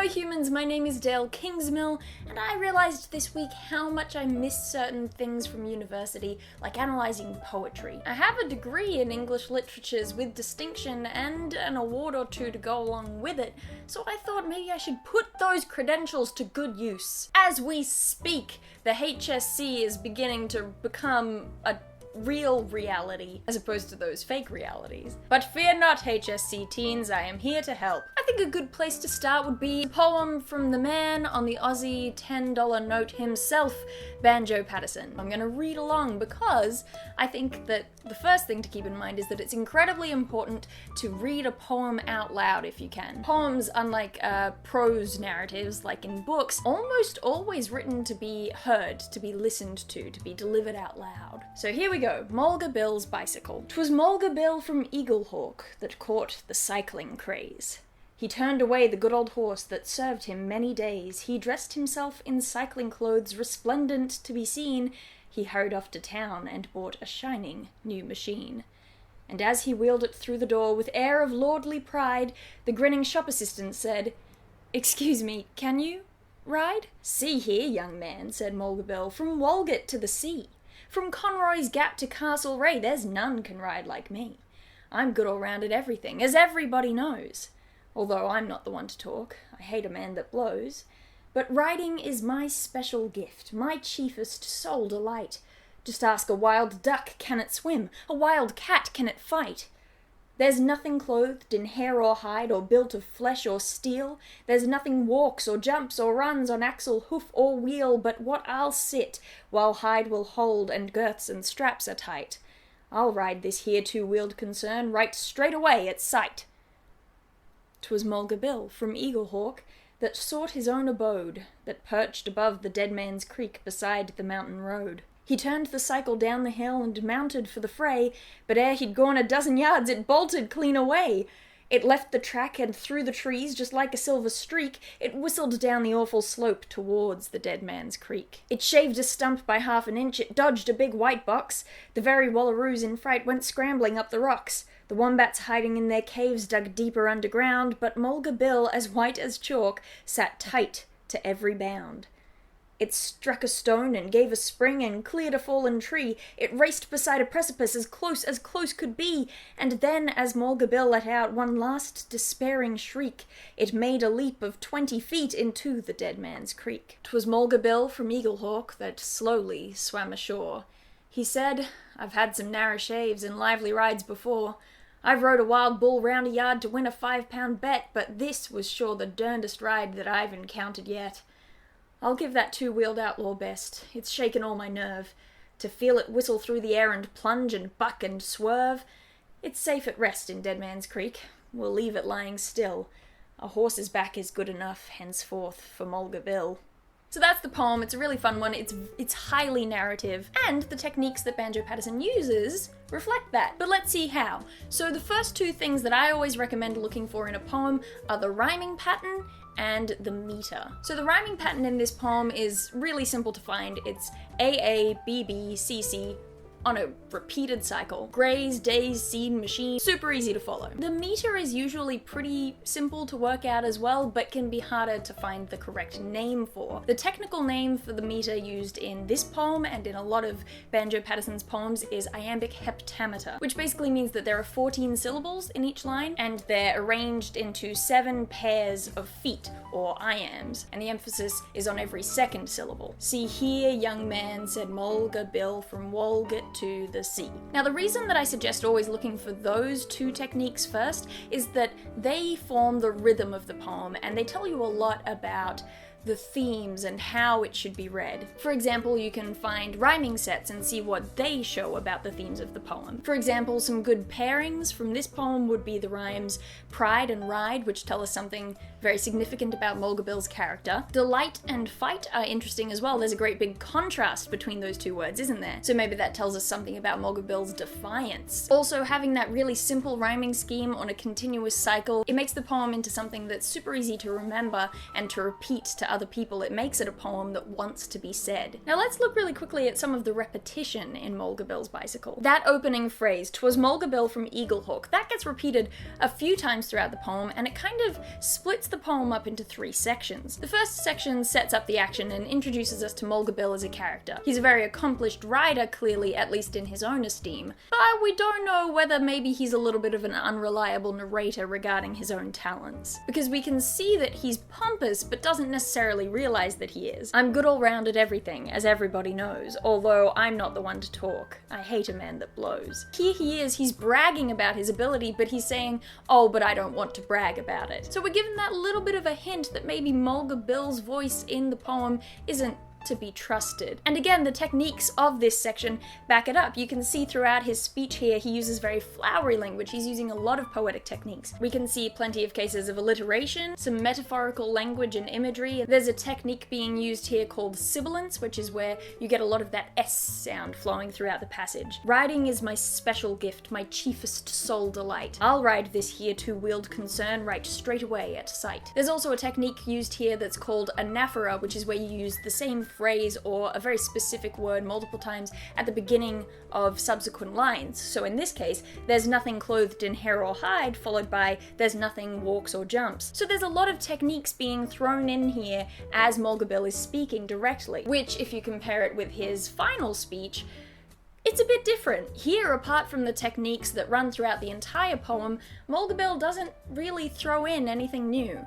Hello humans, my name is Dale Kingsmill, and I realised this week how much I missed certain things from university, like analysing poetry. I have a degree in English literatures with distinction and an award or two to go along with it, so I thought maybe I should put those credentials to good use. As we speak, the HSC is beginning to become a real reality, as opposed to those fake realities. But fear not, HSC teens, I am here to help. I think a good place to start would be a poem from the man on the Aussie $10 note himself, Banjo Paterson. I'm gonna read along because I think that the first thing to keep in mind is that it's incredibly important to read a poem out loud if you can. Poems, unlike prose narratives like in books, almost always written to be heard, to be listened to be delivered out loud. So here we go. Mulga Bill's bicycle. 'Twas Mulga Bill from Eaglehawk that caught the cycling craze. He turned away the good old horse that served him many days. He dressed himself in cycling clothes resplendent to be seen. He hurried off to town and bought a shining new machine. And as he wheeled it through the door with air of lordly pride, the grinning shop assistant said, "Excuse me, can you ride?" "See here, young man," said Mulga Bill, "from Walgett to the sea. From Conroy's Gap to Castlereagh, there's none can ride like me. I'm good all round at everything, as everybody knows. Although I'm not the one to talk, I hate a man that blows. But riding is my special gift, my chiefest sole delight. Just ask a wild duck, can it swim? A wild cat, can it fight? There's nothing clothed in hair or hide, or built of flesh or steel. There's nothing walks or jumps or runs on axle, hoof or wheel, but what I'll sit, while hide will hold and girths and straps are tight. I'll ride this here two-wheeled concern right straight away at sight." 'Twas Mulga Bill from Eaglehawk that sought his own abode, that perched above the Dead Man's Creek beside the mountain road. He turned the cycle down the hill and mounted for the fray, but ere he'd gone a dozen yards it bolted clean away. It left the track and through the trees, just like a silver streak, it whistled down the awful slope towards the Dead Man's Creek. It shaved a stump by half an inch, it dodged a big white box. The very wallaroos in fright went scrambling up the rocks. The wombats hiding in their caves dug deeper underground, but Mulga Bill, as white as chalk, sat tight to every bound. It struck a stone and gave a spring and cleared a fallen tree. It raced beside a precipice as close could be, and then, as Mulga Bill let out one last despairing shriek, it made a leap of 20 feet into the Dead Man's Creek. 'Twas Mulga Bill from Eaglehawk that slowly swam ashore. He said, "I've had some narrow shaves and lively rides before. I've rode a wild bull round a yard to win a £5 bet, but this was sure the derndest ride that I've encountered yet. I'll give that two-wheeled outlaw best. It's shaken all my nerve. To feel it whistle through the air and plunge and buck and swerve. It's safe at rest in Dead Man's Creek. We'll leave it lying still. A horse's back is good enough, henceforth, for Mulga Bill." So that's the poem. It's a really fun one. It's highly narrative, and the techniques that Banjo Paterson uses reflect that. But let's see how. So the first two things that I always recommend looking for in a poem are the rhyming pattern and the meter. So the rhyming pattern in this poem is really simple to find. It's AA, BB, CC, on a repeated cycle. Graze, days, seed, machine, super easy to follow. The meter is usually pretty simple to work out as well, but can be harder to find the correct name for. The technical name for the meter used in this poem and in a lot of Banjo Paterson's poems is iambic heptameter, which basically means that there are 14 syllables in each line, and they're arranged into 7 pairs of feet, or iambs, and the emphasis is on every second syllable. "See here, young man," said Mulga Bill from Walgett to the sea. Now the reason that I suggest always looking for those two techniques first is that they form the rhythm of the poem, and they tell you a lot about the themes and how it should be read. For example, you can find rhyming sets and see what they show about the themes of the poem. For example, some good pairings from this poem would be the rhymes pride and ride, which tell us something very significant about Mulga Bill's character. Delight and fight are interesting as well. There's a great big contrast between those two words, isn't there? So maybe that tells us something about Mulga Bill's defiance. Also, having that really simple rhyming scheme on a continuous cycle, it makes the poem into something that's super easy to remember and to repeat to other other people, it makes it a poem that wants to be said. Now let's look really quickly at some of the repetition in Mulga Bill's Bicycle. That opening phrase, "'Twas Mulga Bill from Eaglehawk," that gets repeated a few times throughout the poem, and it kind of splits the poem up into 3 sections. The first section sets up the action and introduces us to Mulga Bill as a character. He's a very accomplished rider, clearly, at least in his own esteem, but we don't know whether maybe he's a little bit of an unreliable narrator regarding his own talents, because we can see that he's pompous but doesn't necessarily realize that he is. "I'm good all round at everything, as everybody knows, although I'm not the one to talk. I hate a man that blows." Here he is, he's bragging about his ability, but he's saying, "Oh, but I don't want to brag about it." So we're given that little bit of a hint that maybe Mulga Bill's voice in the poem isn't to be trusted. And again, the techniques of this section back it up. You can see throughout his speech here, he uses very flowery language. He's using a lot of poetic techniques. We can see plenty of cases of alliteration, some metaphorical language and imagery. There's a technique being used here called sibilance, which is where you get a lot of that S sound flowing throughout the passage. "Riding is my special gift, my chiefest soul delight. I'll ride this here two-wheeled concern right straight away at sight." There's also a technique used here that's called anaphora, which is where you use the same phrase or a very specific word multiple times at the beginning of subsequent lines. So in this case, "There's nothing clothed in hair or hide," followed by "There's nothing walks or jumps." So there's a lot of techniques being thrown in here as Mulga Bill is speaking directly, which, if you compare it with his final speech, it's a bit different. Here, apart from the techniques that run throughout the entire poem, Mulga Bill doesn't really throw in anything new.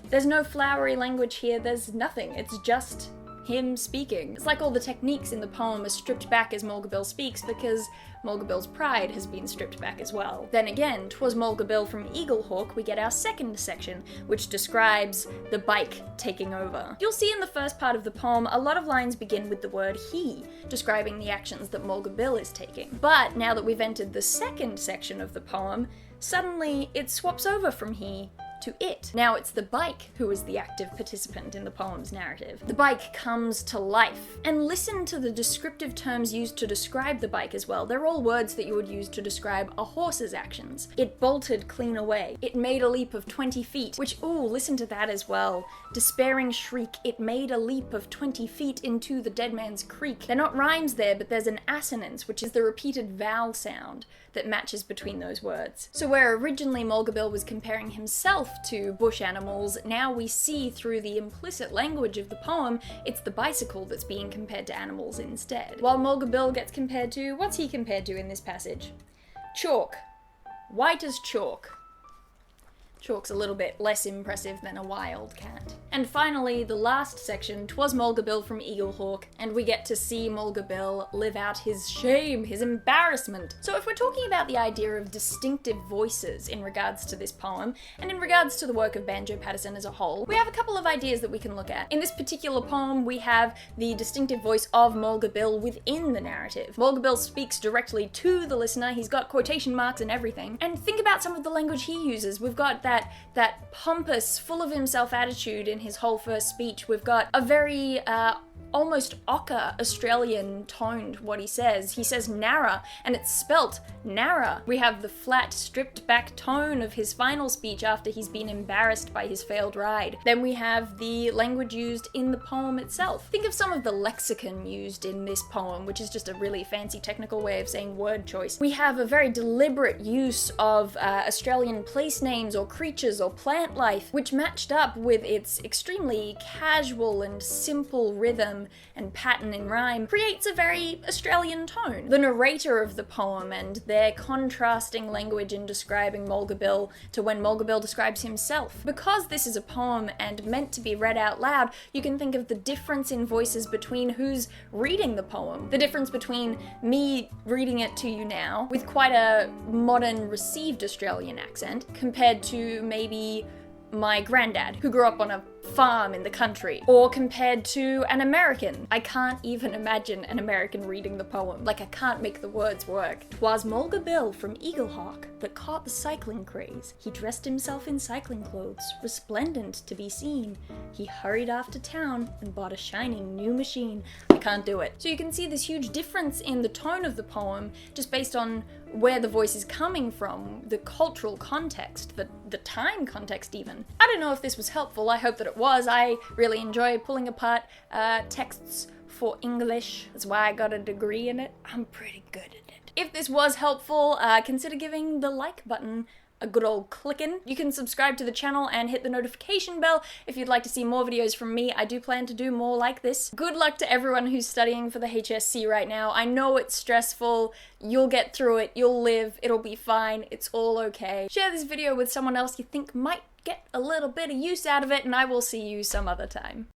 There's no flowery language here, there's nothing. It's just him speaking. It's like all the techniques in the poem are stripped back as Mulga Bill speaks because Mulga Bill's pride has been stripped back as well. Then again, "'Twas Mulga Bill from Eaglehawk," we get our second section, which describes the bike taking over. You'll see in the first part of the poem, a lot of lines begin with the word "he," describing the actions that Mulga Bill is taking. But now that we've entered the second section of the poem, suddenly it swaps over from "he" to "it." Now it's the bike who is the active participant in the poem's narrative. The bike comes to life. And listen to the descriptive terms used to describe the bike as well. They're all words that you would use to describe a horse's actions. "It bolted clean away. It made a leap of 20 feet, which, ooh, listen to that as well. Despairing shriek, it made a leap of 20 feet into the dead man's creek. They're not rhymes there, but there's an assonance, which is the repeated vowel sound that matches between those words. So where originally Mulga Bill was comparing himself to bush animals, now we see through the implicit language of the poem, it's the bicycle that's being compared to animals instead. While Mulga Bill gets compared to, what's he compared to in this passage? Chalk. White as chalk. Chalk's a little bit less impressive than a wildcat. And finally, the last section, "'Twas Mulga Bill from Eaglehawk," and we get to see Mulga Bill live out his shame, his embarrassment. So if we're talking about the idea of distinctive voices in regards to this poem, and in regards to the work of Banjo Paterson as a whole, we have a couple of ideas that we can look at. In this particular poem, we have the distinctive voice of Mulga Bill within the narrative. Mulga Bill speaks directly to the listener, he's got quotation marks and everything. And think about some of the language he uses. We've got that pompous, full of himself attitude in his whole first speech. We've got a very almost ochre Australian toned what he says. He says "narra," and it's spelt "narra." We have the flat, stripped back tone of his final speech after he's been embarrassed by his failed ride. Then we have the language used in the poem itself. Think of some of the lexicon used in this poem, which is just a really fancy technical way of saying word choice. We have a very deliberate use of Australian place names or creatures or plant life, which matched up with its extremely casual and simple rhythm and pattern in rhyme, creates a very Australian tone. The narrator of the poem and their contrasting language in describing Mulga Bill to when Mulga Bill describes himself. Because this is a poem and meant to be read out loud, you can think of the difference in voices between who's reading the poem. The difference between me reading it to you now, with quite a modern received Australian accent, compared to maybe my granddad, who grew up on a farm in the country, or compared to an American. I can't even imagine an American reading the poem. Like, I can't make the words work. "'Twas Mulga Bill from Eaglehawk that caught the cycling craze. He dressed himself in cycling clothes, resplendent to be seen. He hurried off to town and bought a shining new machine." I can't do it. So you can see this huge difference in the tone of the poem just based on where the voice is coming from, the cultural context, the time context even. I don't know if this was helpful, I hope that it was. I really enjoy pulling apart texts for English. That's why I got a degree in it. I'm pretty good at it. If this was helpful, consider giving the like button a good old clickin'. You can subscribe to the channel and hit the notification bell if you'd like to see more videos from me. I do plan to do more like this. Good luck to everyone who's studying for the HSC right now. I know it's stressful. You'll get through it. You'll live. It'll be fine. It's all okay. Share this video with someone else you think might get a little bit of use out of it, and I will see you some other time.